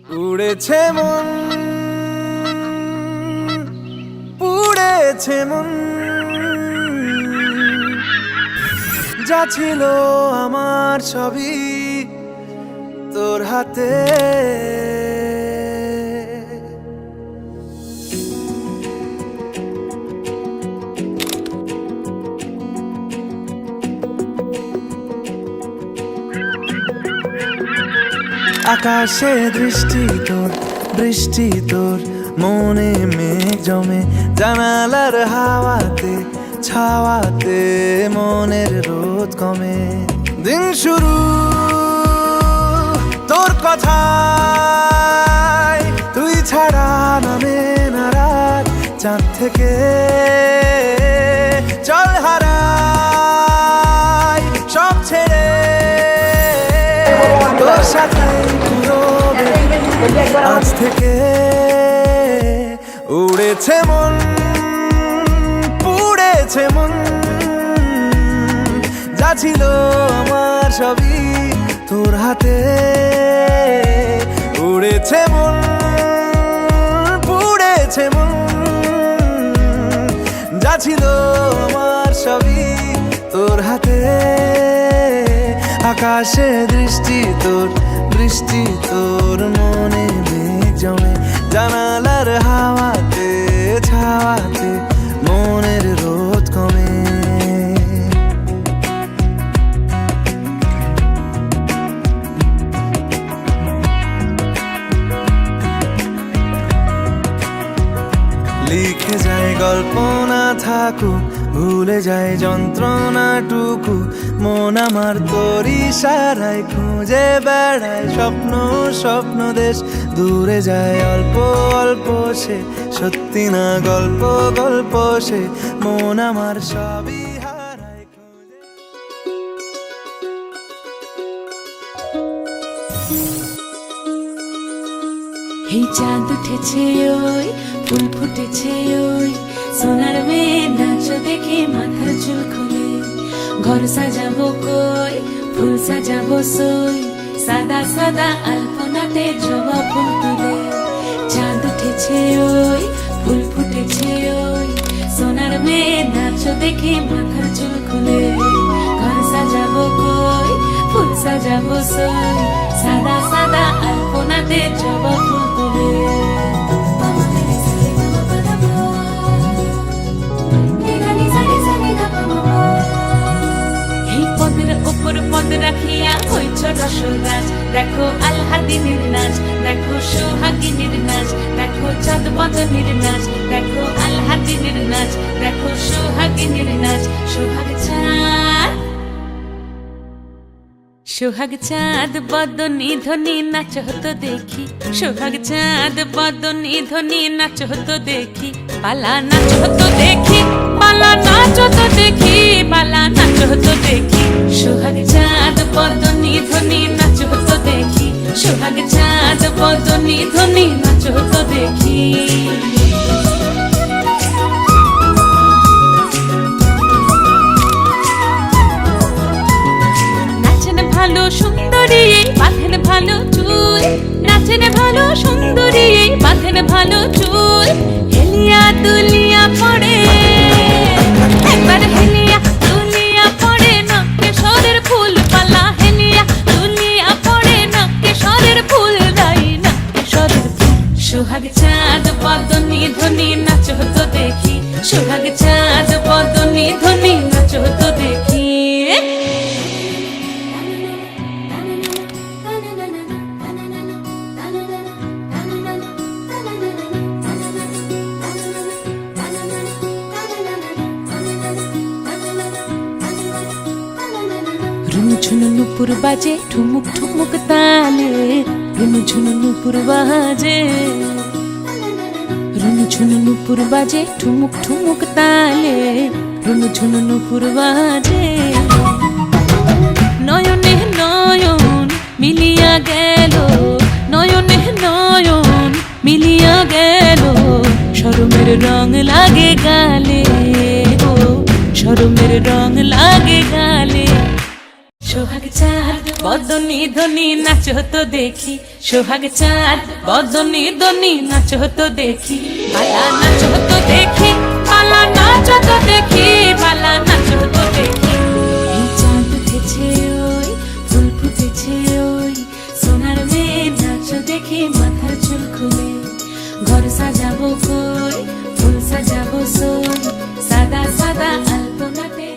উড়েছে মন, পুড়েছে মন, যা ছিল আমার সবই তোর হাতে। আকাশে দৃষ্টি তোর, বৃষ্টি তোর, মনে মেঘ জমে, জানালার হাওয়াতে ছাওয়াতে মনের রোদ কমে। দিন শুরু তোর কথায়, তুই ছাড়া নামে না রাত, চাঁদ থেকে চল হারাই সব ছেড়ে তোর সাথে আজ থেকে। উড়েছে মন, পুড়েছে মন, যা ছিল আমার সবই তোর হাতে। উড়েছে মন, পুড়েছে মন, যা ছিল আমার সবই তোর হাতে। আকাশে দৃষ্টি তোর, বৃষ্টি তোর, মনে মেঘ জমে, জানালার হাওয়াতে ছাওয়াতে মনের রোদ কমে। লিখে যায় গল্প না থাকুক, ভুলে যায় যন্ত্রণাটুকু, মন আমার তোর ইশারায় খুঁজে বেড়ায় স্বপ্ন স্বপ্ন দেশ। দূরে যায় অল্প অল্প সে, সত্যি না গল্প গল্প সে, মন আমার সবই হারায় খুঁজে। এই চাঁদ উঠেছে ওই, ফুল ফুটেছে ওই, সোনার মেয়ে নাচ দেখে মাথার চুল খুলে। ঘর সাজাবো কই, ফুল সাজাবো সই, সাদা সাদা আলপনাতে জবা ফুল তুলে। চাঁদ উঠেছে ওই, ফুল ফুটেছে ওই, সোনার মেয়ে নাচ দেখে মাথার চুল খুলে। ঘর সাজাবো কই, ফুল সাজাবো সই, সাদা সাদা আলপনাতে জবা ফুল তুলে। উপর পদ রাখিয়া হইছ রসরাজ, দেখো আল্লাদিনের নাচ, দেখো সোহাগিনীর নাচ, দেখো চাঁদ বদনের নাচ, দেখো আল্লাদিনের নাচ, দেখো সোহাগিনীর নাচ। সোহাগ চাঁদ, সোহাগ চাঁদ বদনী ধ্বনি নাচ হতো দেখি, সোহাগ চাঁদ বদনী ধ্বনি নাচ হতো দেখি। পালা নাচ হতো দেখি, পালা নাচ হতো দেখি, পালা নাচ হতো দেখি। সোহাগ চাঁদ বদনী ধ্বনি নাচ হতো দেখি, সোহাগ চাঁদ বদনী ধ্বনি নাচ হতো দেখি। নাচেন ভালো সুন্দরী, বাঁধেন ভালো চুল, নাচেন ভালো সুন্দরী, বাঁধেন ভালো চুল। হেলিয়া দুলিয়া পড়ে, একবার হেলিয়া দুলিয়া পড়ে, নকেশ্বরের ফুল পালা। হেলিয়া দুলিয়া পড়ে, নকেশ্বরের ফুল দাই, নকেশ্বরের ফুল। সোহাগ চাঁদ বদনী ধ্বনি নাচ হতো দেখি, সোহাগ চাঁদ বদনী ধ্বনি নাচ হতো দেখি। ঝুনু নুপুর বাজে ঠুমুক ঠুমুক তালে, রুনু ঝুনু নুপুর বাজে, রুনু ঝুনু নুপুর বাজে ঠুমুক ঠুমুক তালে, রুনু ঝুনু নুপুর বাজে। নয়নে নয়ন মিলিয়া গেল, নয়নে নয়ন মিলিয়া গেল, শরমের রং লাগে গালে, ও শরমের রং লাগে গালে। সোহাগ চাঁদ বদনি ধনি নাচো তো দেখি, সোহাগ চাঁদ বদনি ধনি নাচো তো দেখি, বালা নাচো তো দেখি, বালা নাচো তো দেখি, বালা নাচো তো দেখি। এই চাঁদ উঠেছে ওই, ফুল ফুটেছে ওই, সোনার মেয়ে নাচো দেখি মাথার চুল খুলে। ঘর সাজাবো কই, ফুল সাজাবো সই, সাদা সাদা আলপনাতে